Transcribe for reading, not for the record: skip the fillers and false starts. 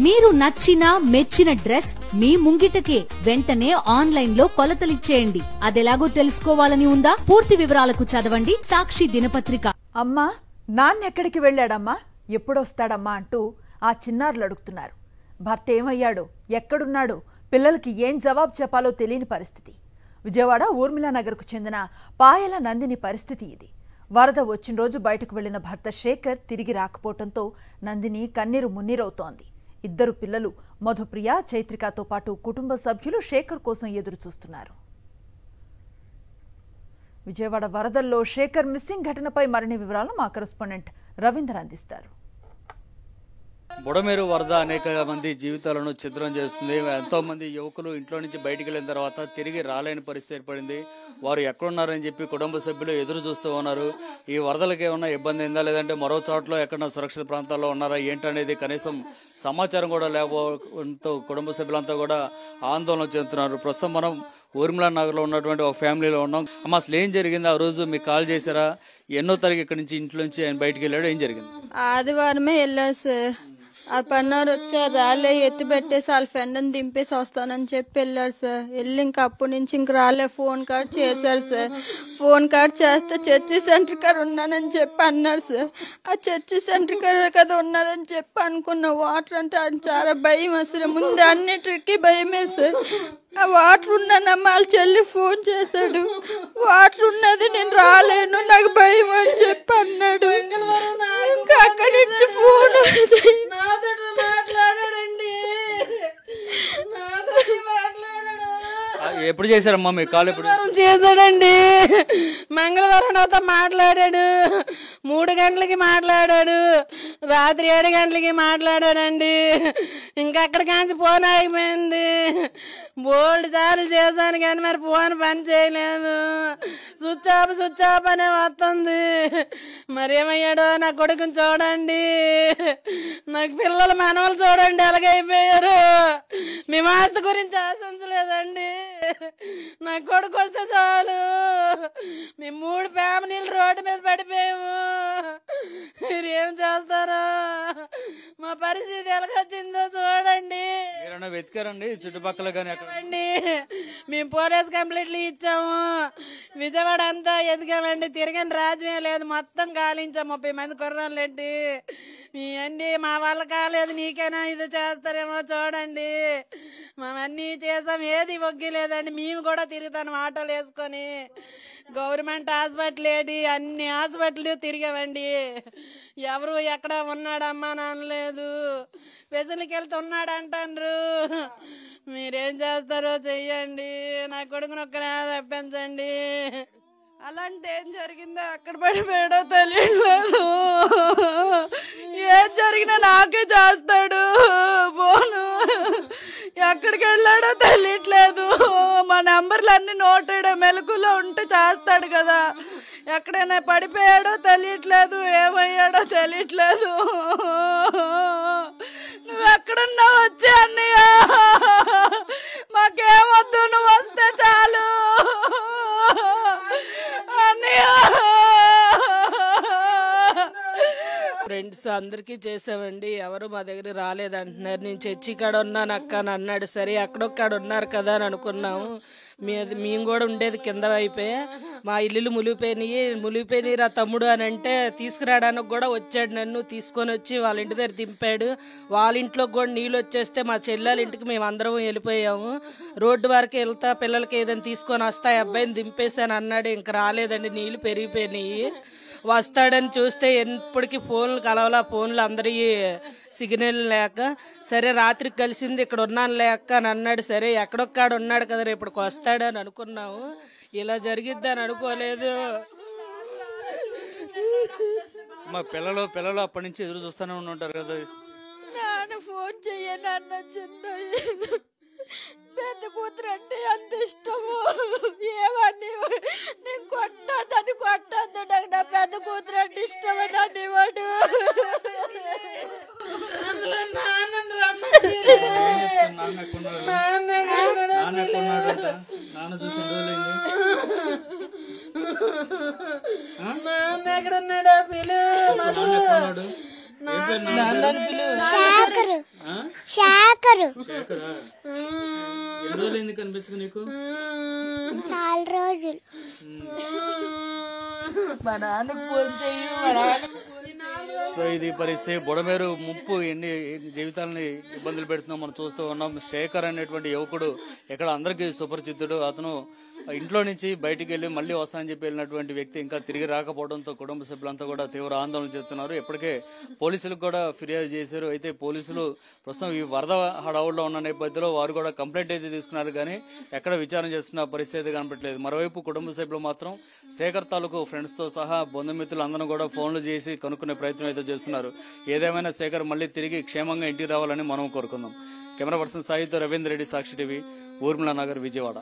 మీరు నచ్చిన మెచ్చిన డ్రెస్ మీ ముంగిటకే వెంటనే ఆన్లైన్ లో కొలతలిచ్చేయండి. అదెలాగో తెలుసుకోవాలని ఉందా? పూర్తి వివరాలకు చదవండి సాక్షి దినపత్రిక. అమ్మా, నాన్నెక్కడికి వెళ్ళాడమ్మా, ఎప్పుడొస్తాడమ్మా అంటూ ఆ చిన్నారులు అడుగుతున్నారు. భర్త ఏమయ్యాడో, ఎక్కడున్నాడో, పిల్లలకి ఏం జవాబు చెప్పాలో తెలియని పరిస్థితి. విజయవాడ ఊర్మిళానగర్కు చెందిన పాయల నందిని పరిస్థితి ఇది. వరద వచ్చిన రోజు బయటకు వెళ్లిన భర్త శేఖర్ తిరిగి రాకపోవడంతో నందిని కన్నీరు మున్నీరవుతోంది. ఇద్దరు పిల్లలు మధుప్రియ, చైత్రికతో పాటు కుటుంబ సభ్యులు శేఖర్ కోసం ఎదురు చూస్తున్నారు. విజయవాడ వరదల్లో శేఖర్ మిస్సింగ్ ఘటనపై మరిన్ని వివరాలు మా కరెస్పాండెంట్ రవీంద్ర అందిస్తారు. బుడమేరు వరద అనేక మంది జీవితాలను ఛిద్రం చేస్తుంది. ఎంతో మంది యువకులు ఇంట్లో నుంచి బయటికి వెళ్ళిన తర్వాత తిరిగి రాలేని పరిస్థితి ఏర్పడింది. వారు ఎక్కడున్నారని చెప్పి కుటుంబ సభ్యులు ఎదురు చూస్తూ ఉన్నారు. ఈ వరదలకి ఏమన్నా ఇబ్బంది అయిందా, లేదంటే మరో చోట్ల ఎక్కడన్నా సురక్షిత ప్రాంతాల్లో ఉన్నారా ఏంటనేది కనీసం సమాచారం కూడా లేకపోవడంతో కుటుంబ సభ్యులంతా కూడా ఆందోళన చెందుతున్నారు. ప్రస్తుతం మనం ఊర్మిళానగర్లో ఉన్నటువంటి ఒక ఫ్యామిలీలో ఉన్నాం. అమ్మ, అసలు ఏం జరిగింది? ఆ రోజు మీకు కాల్ చేశారా? ఎన్నో తారీఖు ఇక్కడి నుంచి ఇంట్లో నుంచి ఆయన బయటికి వెళ్ళాడు, ఏం జరిగింది? ఆదివారమే వెళ్ళాడు సార్. ఆ పన్నారు వచ్చారు, రాలే, ఎత్తి పెట్టేసి వాళ్ళ ఫ్రెండ్ని దింపేసి వస్తానని చెప్పి వెళ్ళాడు సార్. వెళ్ళి ఇంక అప్పటి నుంచి ఇంక రాలే. ఫోన్ కాల్ చేశారు సార్. ఫోన్ కాల్ చేస్తే చర్చి సెంటర్ కాడ ఉన్నానని చెప్పి అన్నాడు సార్. ఆ చర్చి సెంటర్ కాడ కదా ఉన్నారని చెప్పి అనుకున్నా. వాటర్ అంటే ఆయన చాలా భయం అసలు. ముందు అన్నిటికీ భయమే సార్. ఆ వాటర్ ఉన్నానమ్మా, వాళ్ళ చెల్లి ఫోన్ చేశాడు. వాటర్ ఉన్నది, నేను రాలేను, నాకు భయం అని చెప్పి అన్నాడు. ఇంకా అక్కడి నుంచి ఫోన్ మాట్లాడాడండి. ఎప్పుడు చేశారమ్మా మీ కాల్? ఎప్పుడు చేశాడండి? మంగళవారం నాతో మాట్లాడాడు. 3 గంటలకి మాట్లాడాడు. రాత్రి 7 గంటలకి మాట్లాడాడండి. ఇంకా అక్కడ కాంచి ఫోన్ ఆగిపోయింది. బోల్డ్ సార్లు చేశాను కానీ మరి ఫోన్ పని చేయలేదు. స్విచ్ ఆఫ్ అనే వస్తుంది. మరి ఏమయ్యాడో నా కొడుకుని చూడండి, నాకు పిల్లలు మనవలు చూడండి ఎలాగైపోయారు. మీ ఆస్తి గురించి ఆశించలేదండి, నా కొడుకు వస్తే చాలు. మేము 3 ఫ్యామిలీలు రోడ్డు మీద పడిపోయాము. మీరు ఏం చేస్తారో, మా పరిస్థితి ఎలాగొచ్చిందో చూడండి. వెతికారండి చుట్టుపక్కల? కానీ మేము పోలీస్ కంప్లైంట్లు ఇచ్చాము. విజయవాడ అంతా ఎదిగామండి, తిరగని రాజ్యమే లేదు. మొత్తం గాలించాం. 30 మంది కుర్రాళ్ళండి. మీ అన్నీ మా వల్ల కాలేదు, నీకైనా ఇది చేస్తారేమో చూడండి. మేమన్నీ చేసాం, ఏది ఒగ్గిలేదండి. మేము కూడా తిరుగుతాను ఆటోలు వేసుకొని. గవర్నమెంట్ హాస్పిటల్ ఏడి, అన్ని హాస్పిటల్ తిరిగామండి. ఎవరు ఎక్కడ ఉన్నాడమ్మా అనలేదు. పెసలకి వెళ్తే ఉన్నాడు అంటారు. మీరేం చేస్తారో చెయ్యండి, నా కొడుకుని ఒక్కనే రప్పించండి. అలాంటి ఏం జరిగిందో, అక్కడ పడిపోయాడో తెలియలేదు. ఏం జరిగినా నాకే చేస్తాడు ఫోను. ఎక్కడికి వెళ్ళాడో తెలియట్లేదు. మా నెంబర్లు అన్ని నోటెడ్ మెలకులో ఉంటే చేస్తాడు కదా. ఎక్కడైనా పడిపోయాడో తెలియట్లేదు, ఏమయ్యాడో తెలియట్లేదు. నువ్వు ఎక్కడున్నావు వచ్చి అన్నయ్య, మాకేమొద్దు, నువ్వు వస్తే చాలు అన్నయ్య. ఫ్రెండ్స్ అందరికీ చేసామండి, ఎవరు మా దగ్గర రాలేదంటున్నారు. నేను చర్చి కాడ ఉన్నాను అక్క అని అన్నాడు. సరే అక్కడొక్కడ ఉన్నారు కదా అని అనుకున్నాము. మేము కూడా ఉండేది కింద వైపే. మా ఇల్లులు ములిగిపోయినాయి రా తమ్ముడు అని అంటే తీసుకురావడానికి కూడా వచ్చాడు. నన్ను తీసుకొని వచ్చి వాళ్ళ ఇంటి దగ్గర దింపాడు. వాళ్ళ ఇంట్లోకి కూడా నీళ్ళు వచ్చేస్తే మా చెల్లెల ఇంటికి మేము అందరం వెళ్ళిపోయాము. రోడ్డు వరకు వెళ్తా పిల్లలకి ఏదైనా తీసుకొని వస్తా, అబ్బాయిని దింపేసాను అన్నాడు. ఇంక రాలేదండి, నీళ్ళు పెరిగిపోయినాయి. వస్తాడని చూస్తే ఎప్పటికీ ఫోన్లు కలవాలా, ఫోన్లు అందరి సిగ్నల్ లేక. సరే రాత్రికి కలిసింది, ఇక్కడ ఉన్నాను లేక అని అన్నాడు. సరే ఎక్కడొక్కడ ఉన్నాడు కదా, రేపటికి వస్తాడని అనుకున్నాము. ఇలా జరిగిద్దని అనుకోలేదు. మా పిల్లలు అప్పటి నుంచి ఎదురు చూస్తూనే ఉంటారు కదా. నాన్న ఫోన్ చెయ్యను అన్న. చిన్న పెద్ద కూతురు అంటే అంత ఇష్టము. ఏమని నేను కొట్టద్దని కొట్టద్దు, నాకు నా పెద్ద కూతురు అంటే ఇష్టమని అనేవాడు. ఎక్కడున్నాడో పిలు, శేఖరు ఎన్ని రోజులు ఎందుకు కనిపించక నీకు? చాలా రోజులు. మా నాన్నకు ఫోన్ చెయ్యి, మా నాన్నకు సో ఇది పరిస్థితి. బుడమేరు ముప్పు ఎన్ని జీవితాలని ఇబ్బందులు పెడుతున్నాం మనం చూస్తూ ఉన్నాం. శేఖర్ అనేటువంటి యువకుడు ఇక్కడ అందరికీ సుపరిచితుడు. అతను ఇంట్లో నుంచి బయటికి వెళ్లి మళ్ళీ వస్తానని చెప్పి వెళ్ళినటువంటి వ్యక్తి ఇంకా తిరిగి రాకపోవడంతో కుటుంబ సభ్యులంతా కూడా తీవ్ర ఆందోళన చెప్తున్నారు. ఇప్పటికే పోలీసులకు కూడా ఫిర్యాదు చేశారు. అయితే పోలీసులు ప్రస్తుతం ఈ వరద హడావుల్లో ఉన్న నేపథ్యంలో వారు కూడా కంప్లైంట్ అయితే తీసుకున్నారు, కానీ ఎక్కడ విచారణ చేస్తున్న పరిస్థితి కనపట్లేదు. మరోవైపు కుటుంబ సభ్యులు మాత్రం శేఖర్ తాలూకు ఫ్రెండ్స్ తో సహా బంధుమిత్రులు అందరూ కూడా ఫోన్లు చేసి కనుక్కునే ప్రయత్నం అయితే చేస్తున్నారు. ఏదేమైనా శేఖర్ మళ్ళీ తిరిగి క్షేమంగా ఇంటికి రావాలని మనం కోరుకుందాం. కెమెరా పర్సన్ సాయితో రవీంద్ర రెడ్డి, సాక్షి టీవీ, ఊర్మిళ నగర్, విజయవాడ.